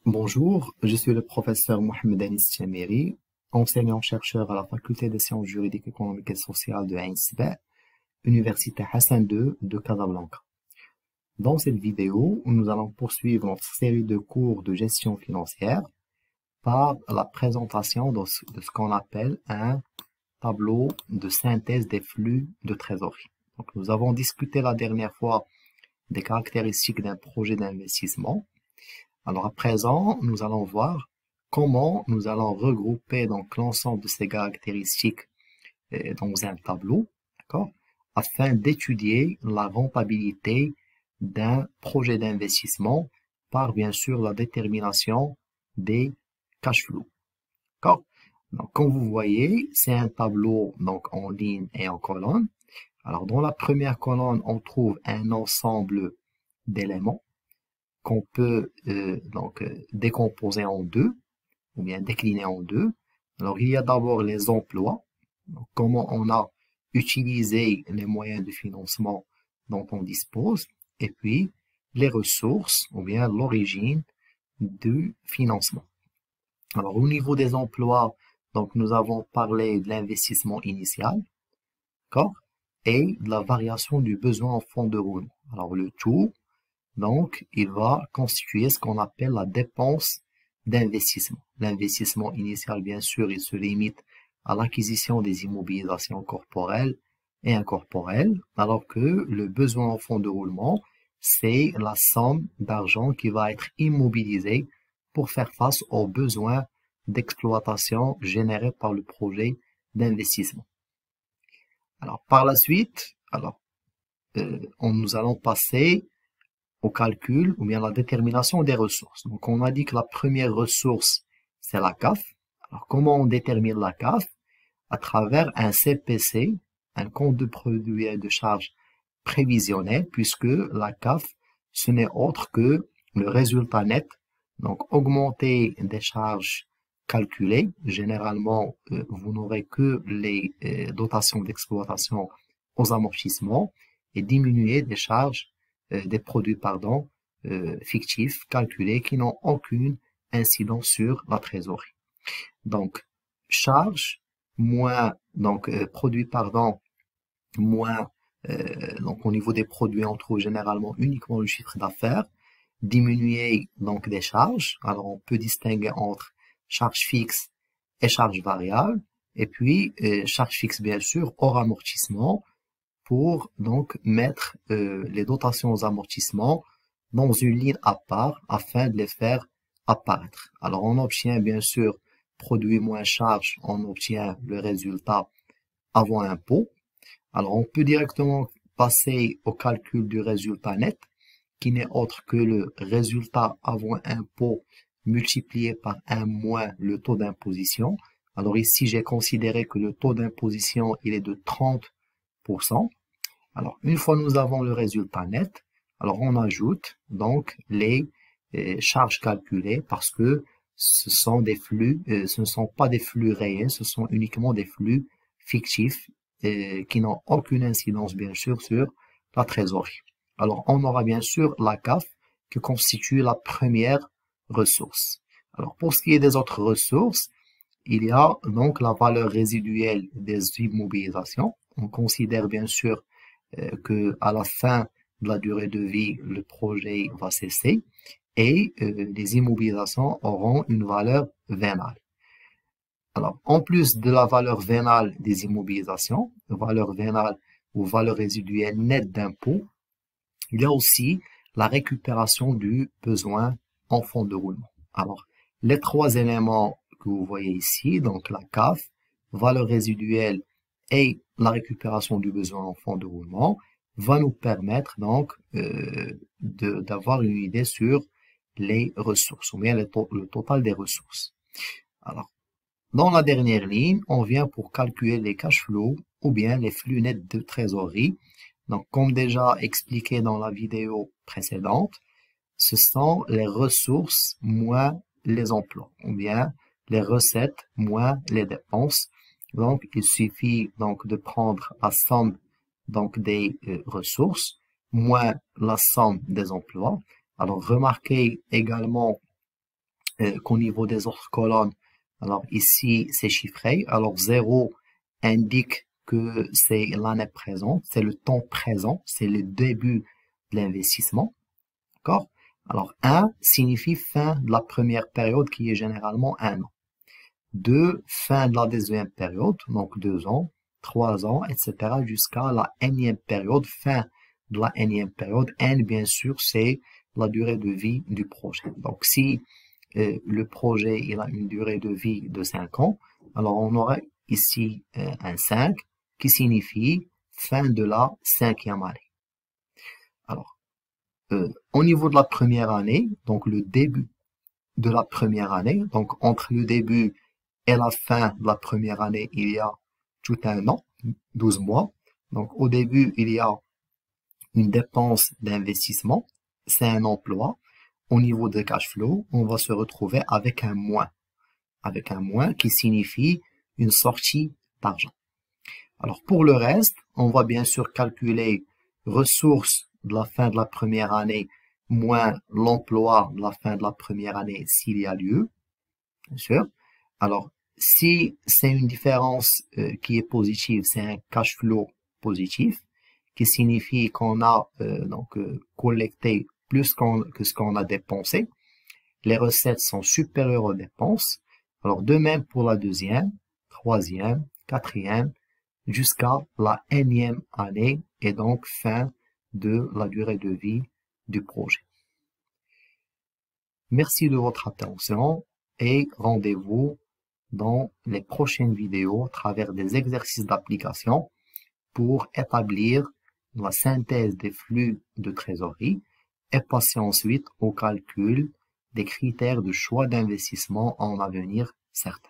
Bonjour, je suis le professeur Mohamed Anis Chamiri, enseignant-chercheur à la Faculté des sciences juridiques, économiques et sociales de Ain Seba, Université Hassan II de Casablanca. Dans cette vidéo, nous allons poursuivre notre série de cours de gestion financière par la présentation de ce qu'on appelle un tableau de synthèse des flux de trésorerie. Donc, nous avons discuté la dernière fois des caractéristiques d'un projet d'investissement. Alors à présent, nous allons voir comment nous allons regrouper donc l'ensemble de ces caractéristiques dans un tableau, d'accord, afin d'étudier la rentabilité d'un projet d'investissement par bien sûr la détermination des cash flows. D'accord? Donc comme vous voyez, c'est un tableau donc en ligne et en colonne. Alors dans la première colonne, on trouve un ensemble d'éléments qu'on peut décomposer en deux, ou bien décliner en deux. Alors, il y a d'abord les emplois, donc, comment on a utilisé les moyens de financement dont on dispose, et puis les ressources, ou bien l'origine du financement. Alors, au niveau des emplois, donc nous avons parlé de l'investissement initial, d'accord, et de la variation du besoin en fonds de roulement. Alors, le tout, donc, il va constituer ce qu'on appelle la dépense d'investissement. L'investissement initial, bien sûr, il se limite à l'acquisition des immobilisations corporelles et incorporelles, alors que le besoin en fonds de roulement, c'est la somme d'argent qui va être immobilisée pour faire face aux besoins d'exploitation générés par le projet d'investissement. Alors, par la suite, nous allons passer au calcul ou bien la détermination des ressources. Donc, on a dit que la première ressource, c'est la CAF. Alors, comment on détermine la CAF? À travers un CPC, un compte de produit et de charge prévisionnel, puisque la CAF, ce n'est autre que le résultat net. Donc, augmenter des charges calculées. Généralement, vous n'aurez que les dotations d'exploitation aux amortissements et diminuer des charges des produits fictifs calculés qui n'ont aucune incidence sur la trésorerie. Donc, charge moins, produit moins, donc au niveau des produits, on trouve généralement uniquement le chiffre d'affaires, diminuer donc des charges. Alors, on peut distinguer entre charges fixes et charges variables, et puis charges fixes bien sûr hors amortissement, pour donc mettre les dotations aux amortissements dans une ligne à part afin de les faire apparaître. Alors on obtient bien sûr produit moins charge, on obtient le résultat avant impôt. Alors on peut directement passer au calcul du résultat net qui n'est autre que le résultat avant impôt multiplié par 1 moins le taux d'imposition. Alors ici j'ai considéré que le taux d'imposition il est de 30%. Alors, une fois nous avons le résultat net, alors on ajoute donc les charges calculées parce que ce sont des flux, ce ne sont pas des flux réels, ce sont uniquement des flux fictifs qui n'ont aucune incidence bien sûr sur la trésorerie. Alors, on aura bien sûr la CAF qui constitue la première ressource. Alors, pour ce qui est des autres ressources, il y a donc la valeur résiduelle des immobilisations. On considère bien sûr que à la fin de la durée de vie, le projet va cesser et les immobilisations auront une valeur vénale. Alors, en plus de la valeur vénale des immobilisations, valeur vénale ou valeur résiduelle nette d'impôt, il y a aussi la récupération du besoin en fonds de roulement. Alors, les trois éléments que vous voyez ici, donc la CAF, valeur résiduelle et la récupération du besoin en fonds de roulement, va nous permettre donc d'avoir une idée sur les ressources, ou bien le total des ressources. Alors, dans la dernière ligne, on vient pour calculer les cash flows ou bien les flux nets de trésorerie. Donc, comme déjà expliqué dans la vidéo précédente, ce sont les ressources moins les emplois, ou bien les recettes moins les dépenses. Donc, il suffit donc de prendre la somme donc des ressources moins la somme des emplois. Alors, remarquez également qu'au niveau des autres colonnes. Alors ici, c'est chiffré. Alors 0 indique que c'est l'année présente, c'est le temps présent, c'est le début de l'investissement. D'accord? Alors 1 signifie fin de la première période qui est généralement 1 an. 2, fin de la deuxième période, donc 2 ans, 3 ans, etc. jusqu'à la énième période, fin de la énième période. N, bien sûr, c'est la durée de vie du projet. Donc si le projet il a une durée de vie de 5 ans, alors on aurait ici un 5 qui signifie fin de la 5e année. Alors, au niveau de la première année, donc le début de la première année, donc entre le début et la fin de la première année, il y a tout un an, 12 mois. Donc au début, il y a une dépense d'investissement, c'est un emploi. Au niveau de cash flow, on va se retrouver avec un moins qui signifie une sortie d'argent. Alors pour le reste, on va bien sûr calculer ressources de la fin de la première année moins l'emploi de la fin de la première année s'il y a lieu, bien sûr. Alors si c'est une différence qui est positive, c'est un cash flow positif qui signifie qu'on a collecté plus que ce qu'on a dépensé. Les recettes sont supérieures aux dépenses. Alors de même pour la deuxième, troisième, quatrième, jusqu'à la énième année et donc fin de la durée de vie du projet. Merci de votre attention et rendez-vous dans les prochaines vidéos à travers des exercices d'application pour établir la synthèse des flux de trésorerie et passer ensuite au calcul des critères de choix d'investissement en avenir certain.